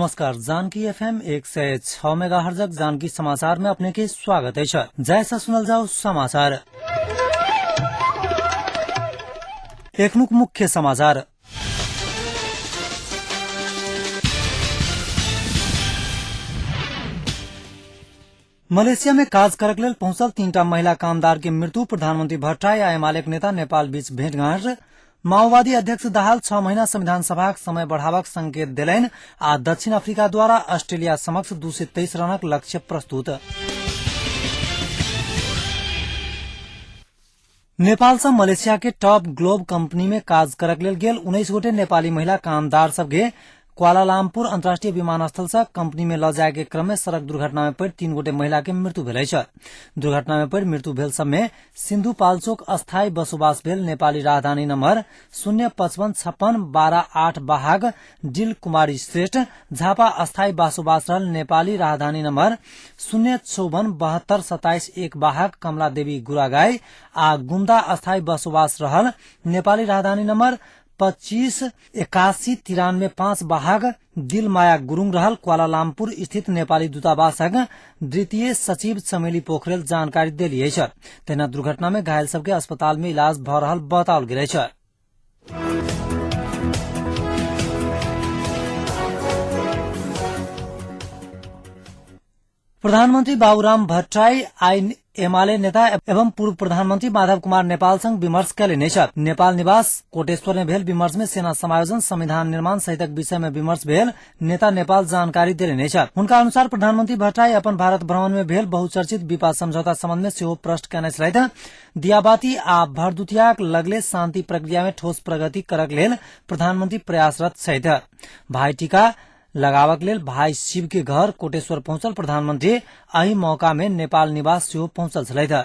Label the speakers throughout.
Speaker 1: नमस्कार। Janaki FM 106 megahertz Janaki समाचार में अपने के स्वागत है। जैसा सुनल जाओ समाचार। एक मुख्य समाचार। मलेसिया में काज करक लेल पहुंचल 3टा महिला कामदार के मृत्यु, प्रधानमंत्री भट्टराई आ एमालेक नेता नेपाल बीच भेंटघाट, माओवादी अध्यक्ष दाहाल 6 महीना संविधान सभाक समय बढ़ावक संकेत देलैन आ दक्षिण अफ्रीका द्वारा अस्ट्रेलिया समक्ष 223 रनक लक्ष्य प्रस्तुत। नेपाल से मलेसिया के टॉप ग्लोब कंपनी में काज करक लेल गेल 19 गोटे नेपाली महिला कामदार सबके क्वालालम्पुर अंतर्राष्ट्रीय विमानस्थल से कंपनी में ल जाय के क्रम में सड़क दुर्घटना में पड़ 3 गोटे महिला के मृत्यु भेल छै। दुर्घटना में पड़ मृत्यु भेल सब में सिन्धुपाल्चोक अस्थायी बसोबास भेल नेपाली राजधानी नंबर 0555612 बाहाग डिल कुमारी श्रेष्ठ, झापा अस्थायी बसोबास रहल नेपाली राजधानी नंबर 0547227 बाहाग कमला देवी गुरागाई आ गुम्दा अस्थायी बसोबास रहल नेपाली राजधानी नंबर 258193 बाहाग दिलमाया गुरुङ रहल क्वालालम्पुर स्थित नेपाली दूतावासक द्वितीय सचिव चमेली पोखरेल जानकारी देलिए छ। तेना दुर्घटना में घायल सबके अस्पताल में इलाज भ रहल बताओल गेल छ। प्रधानमंत्री बाबुराम भट्टराई आई एमाले नेता एवं पूर्व प्रधानमंत्री माधव कुमार नेपाल संग विमर्श कैले छ। नेपाल निवास कोटेश्वर में भेल विमर्श में सेना समायोजन, संविधान निर्माण सहितक विषय में विमर्श भेल नेता नेपाल जानकारी देले छ। उनका अनुसार प्रधानमंत्री भट्टराई अपन भारत भ्रमण में भेल बहुचर्चित विपा समझौता संबंध में सेहो प्रश्न कैने छथि। दियाबाती आ भरदुतियाक लगले शांति प्रक्रिया में ठोस प्रगति करक लेल प्रधानमंत्री प्रयासरत छथि। भाई टीका लगावक लेल भाई शिव के घर कोटेश्वर पहुंचल प्रधानमंत्री एही मौका में नेपाल निवास सेहो पहुंचल छलैथ।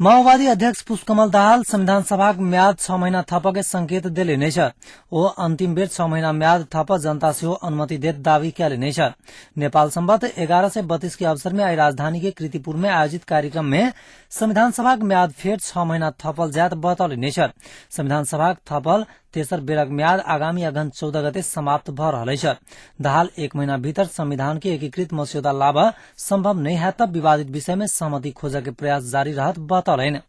Speaker 1: माओवादी अध्यक्ष पुष्पकमल दाहाल संविधान सभाक म्याद 6 महीना थपके संकेत देले नै छ। ओ अंतिम बेर 6 महीना म्याद थप जनता सेहो अनुमति देत दावी कैले नै छ। नेपाल संवत 1132 के अवसर में आई राजधानी के कृतिपुर में आयोजित कार्यक्रम में संविधान सभाक म्याद फेर 6 महीना थपल जात बताउले नै छ। संविधान सभाक थपल तेसर बेरक म्याद आगामी अगहन 14 गते समाप्त भ रहलै छ। दाहाल 1 महीना भीतर संविधान के एकीकृत मस्यौदा लाभ संभव नहीं है तब विवादित विषय में सहमति खोज के प्रयास जारी रहत बताउलैन।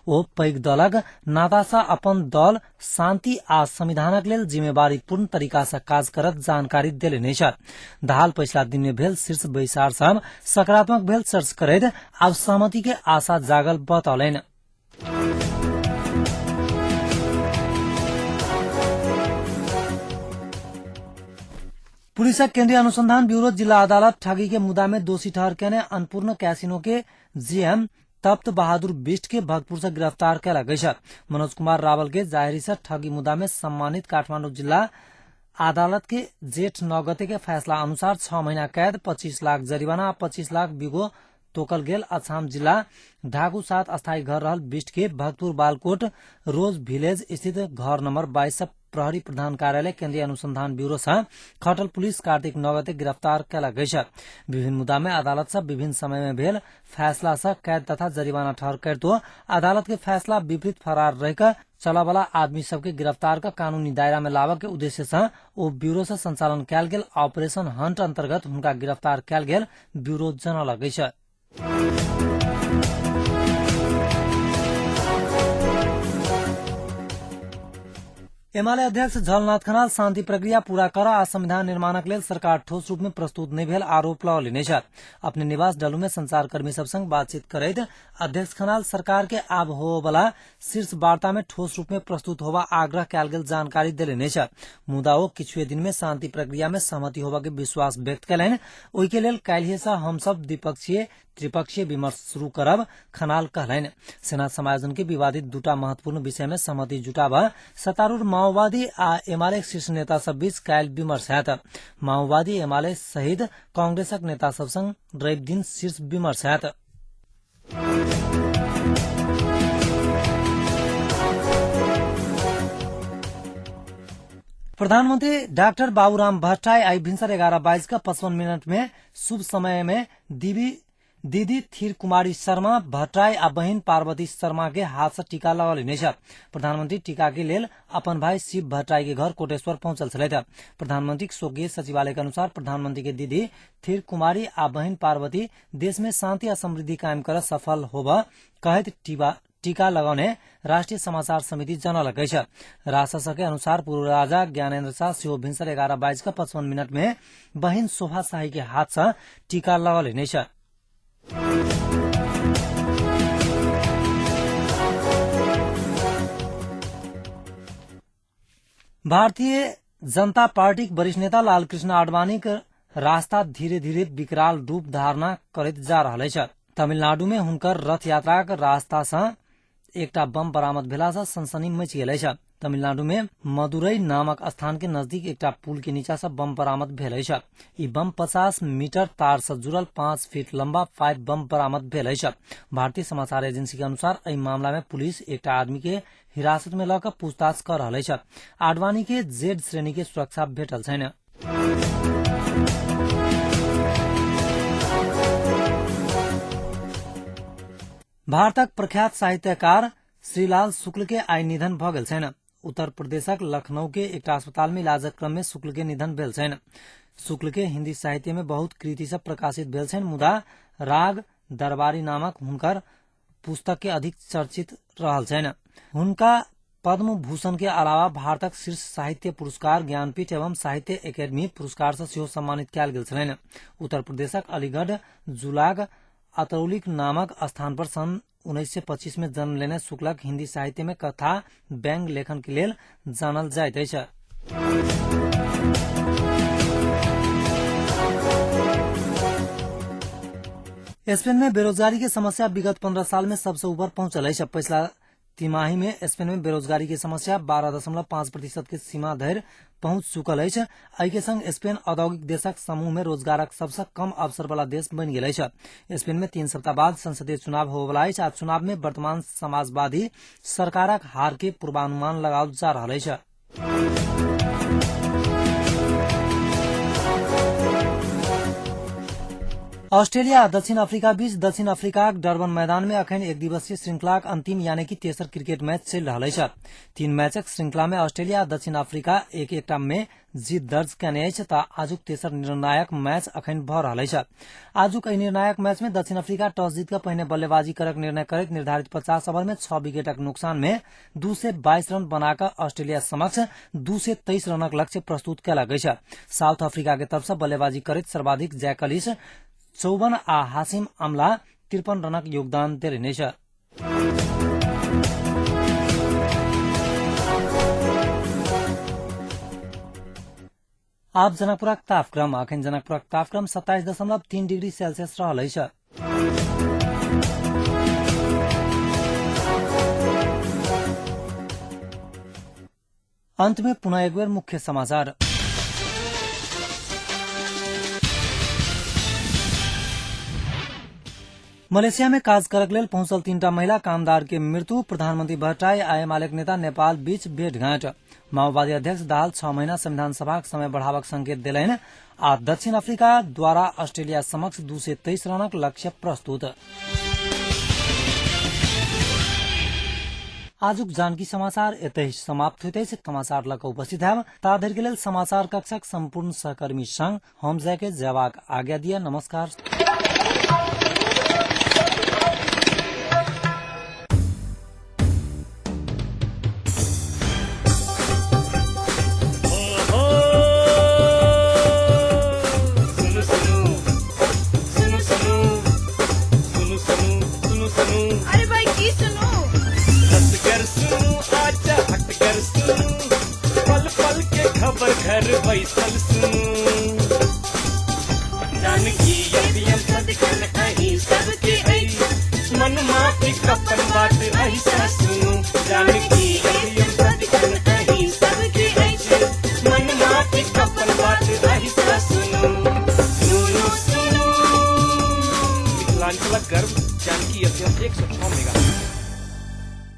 Speaker 1: ओ पैघ दलक नातासा अपन दल शांति आ संविधानक लेल जिम्मेवारीपूर्ण तरीका से काज करत जानकारी देले नै छ। दाहाल पिछला दिन में भेल शीर्ष बैसार सब सकारात्मक भेल चर्चा करैत अब सहमति के आशा जागल बताउलैन। पुलिस केंद्रीय अनुसंधान ब्यूरो जिला अदालत ठगी के मुद्दा में दोषी ठहर के अन्नपूर्ण कैसिनो के जीएम तप्त बहादुर बिष्ट के भक्तपुर से गिरफ्तार कैला गई है। मनोज कुमार रावल के जाहिरी से ठगी मुद्दा में सम्मानित काठमांडू जिला अदालत के जेठ 9 गते के फैसला अनुसार 6 महीना कैद, 25 लाख जरिवाना, 25 लाख बिगो तोकल गेल। अछाम जिला ढाकू 7 अस्थायी घर रहल बिष्ट के भक्तपुर बालकोट रोज विलेज स्थित घर नंबर 22 प्रहरी प्रधान कार्यालय केंद्रीय अनुसंधान ब्यूरो से खटल पुलिस कार्तिक 9 गते गिरफ्तार कैला गई है। विभिन्न मुद्दा में अदालत से विभिन्न समय में भेल फैसला से कैद तथा जरिमाना ठहर कर तो अदालत के फैसला विपरीत फरार रहकर चला वाला आदमी सबके गिरफ्तार का कानूनी दायरा में लावा के उद्देश्य से ओ ब्यूरो से संचालन कैल गेल ऑपरेशन हंट अंतर्गत उनका गिरफ्तार कैल गेल ब्यूरो जनल गई है। एमाले अध्यक्ष झलनाथ खनाल शांति प्रक्रिया पूरा कर आ संविधान निर्माणक लेल सरकार ठोस रूप में प्रस्तुत नहीं भेल आरोप लगौलनि छ। अपने निवास डलू में संचारकर्मी सब संग बातचीत करैत अध्यक्ष खनाल सरकार के आब हो वाला शीर्ष वार्ता में ठोस रूप में प्रस्तुत होवा आग्रह कैल गेल जानकारी देले छ। मुदा ओ किछुए दिन में शांति प्रक्रिया में सहमति होवा के विश्वास व्यक्त कैलनि। ओहि के लेल काल्हि से हम सब द्विपक्षीय त्रिपक्षीय विमर्श शुरू करब खनाल कहलैन। सेना समायोजन के विवादित दूटा महत्वपूर्ण विषय में सहमति जुटाब सत्तारूढ़ माओवादी आ एमाले शीर्ष नेता सब बीच कायल विमर्श हैत। माओवादी एमाले सहित कांग्रेसक नेता सब संग रवि दिन शीर्ष विमर्श हैत। प्रधानमंत्री डॉक्टर बाबूराम भट्टराई आई भिनसर 11:22 का 55 मिनट में शुभ समय में दीदी थिर कुमारी शर्मा भट्टराई आ बहिन पार्वती शर्मा के हाथ से टीका लगौलनि छ। प्रधानमंत्री टीका के लेल अपन भाई शिव भट्टराई के घर कोटेश्वर पहुंचल छलैथ। प्रधानमंत्री स्वकीय सचिवालय के अनुसार प्रधानमंत्री के दीदी थिर कुमारी आ बहिन पार्वती देश में शांति आ समृद्धि कायम कर सफल होब कहत टीका लगाउने राष्ट्रिय समाचार समिति जनलकै छ। राजशासन के अनुसार पूर्व राजा ज्ञानेन्द्र शाह सिंह भिन्सर 11:55 में बहिन शोभा शाही के हाथ से टीका लगौलनि छ। भारतीय जनता पार्टी के वरिष्ठ नेता लालकृष्ण आडवाणी के रास्ता धीरे धीरे विकराल रूप धारण करैत जा रहल छ। तमिलनाडु में हुनकर रथ यात्रा के रास्ता से एकटा बम बरामद भेला से सनसनी मचि गेल छ। तमिलनाडु में मदुरई नामक स्थान के नजदीक एकटा पुल के नीचा से बम बरामद भेल छ। ई बम 50 मीटर तार से जुड़ल 5 फीट लंबा 5 बम बरामद भेल छ। भारतीय समाचार एजेंसी के अनुसार एहि मामला में पुलिस एकटा आदमी के हिरासत में लक पूछताछ कर रहल छ। आडवाणी के जेड श्रेणी के सुरक्षा भेटल छैन। भारतक प्रख्यात साहित्यकार श्रीलाल शुक्ल के आइ निधन भ गेल छैन। उत्तर प्रदेशक लखनऊ के एक अस्पताल में इलाजक क्रम में शुक्ल के निधन भेल छैन। शुक्ल के हिंदी साहित्य में बहुत कृति सब प्रकाशित भेल छैन, मुदा राग दरबारी नामक हुनकर पुस्तक के अधिक चर्चित रहल छैन। हुनका पद्म भूषण के अलावा भारतक शीर्ष साहित्य पुरस्कार, ज्ञानपीठ एवं साहित्य एकेडमी पुरस्कार से सेहो सम्मानित कयल गेल छलैन। उत्तर प्रदेशक अलीगढ़ जुलाग अतरौलिक नामक स्थान पर सन 1925 में जन्म लेने शुक्लक हिंदी साहित्य में कथा व्यंग लेखन के लेल जानल जाइत अछि। स्पेन में बेरोजगारी की समस्या विगत 15 साल में सबसे ऊपर पहुंचल है। पिछला तिमाही में स्पेन में बेरोजगारी की समस्या 12.5% के सीमा धरि पहुंच चुकल है। एहि के संग स्पेन औद्योगिक देशक समूह में रोजगारक सबसे कम अवसर वाला देश बन गेल है। स्पेन में 3 सप्ताह बाद संसदीय चुनाव होबला है। चुनाव में वर्तमान समाजवादी सरकारक हार के पूर्वानुमान लगाओल जा रहा है। ऑस्ट्रेलिया दक्षिण अफ्रीका बीच दक्षिण अफ्रीका डरबन मैदान में अखन एक दिवसीय श्रृंखला अंतिम यानी कि तेसर क्रिकेट मैच चल रहा है। 3 मैचक श्रृंखला में ऑस्ट्रेलिया दक्षिण अफ्रीका एक में जीत दर्ज कने आजुक तेसर निर्णायक मैच अखन भ रहा है। आजुक निर्णायक मैच में दक्षिण अफ्रीका टॉस जीत कर पहिने बल्लेबाजी करक निर्णय करैत निर्धारित 50 ओवर में 6 विकेटक नुकसान में 222 रन बनाकर ऑस्ट्रेलिया समक्ष 223 रनक लक्ष्य प्रस्तुत कयलक अछि। साउथ अफ्रीका के तरफ से बल्लेबाजी करैत सर्वाधिक जैकलिस 54 आ हासिम अमला 53 रनक योगदान देने छ। आप जनकपुरक तापक्रम अखन जनकपुरक तापक्रम 27.3 डिग्री सेल्सियस रहल छ। अंत में पुनः एक बेर मुख्य समाचार। मलेशिया में काज करक लेल पहुंचल 3टा महिला कामदार के मृत्यु। प्रधानमंत्री भट्टराई आ एमालेक नेता नेपाल बीच भेंटघाट। माओवादी अध्यक्ष दाहाल 6 महीना संविधान सभा समय बढ़ावक संकेत दिलैन। आ दक्षिण अफ्रीका द्वारा ऑस्ट्रेलिया समक्ष 223 रनक लक्ष्य प्रस्तुत। आजुक जानकी समाचार एतै समाप्त होते। समाचार लक उपस्थित है ताधर के लेल समाचार कक्षक संपूर्ण सहकर्मी संग हम जयके जयवाक आज्ञा दिया। नमस्कार।
Speaker 2: घर बैसल सुनू जानकी यदि सदखन अही सबके आई मन माफी कपन बात ऐसा सुनू जानकी यदि सदखन अही सबके आई मन माफी कपन बात ऐसा सुनू सुनू सुनू। मिथिलांचल गर्व जानकी यदि 106 मेगा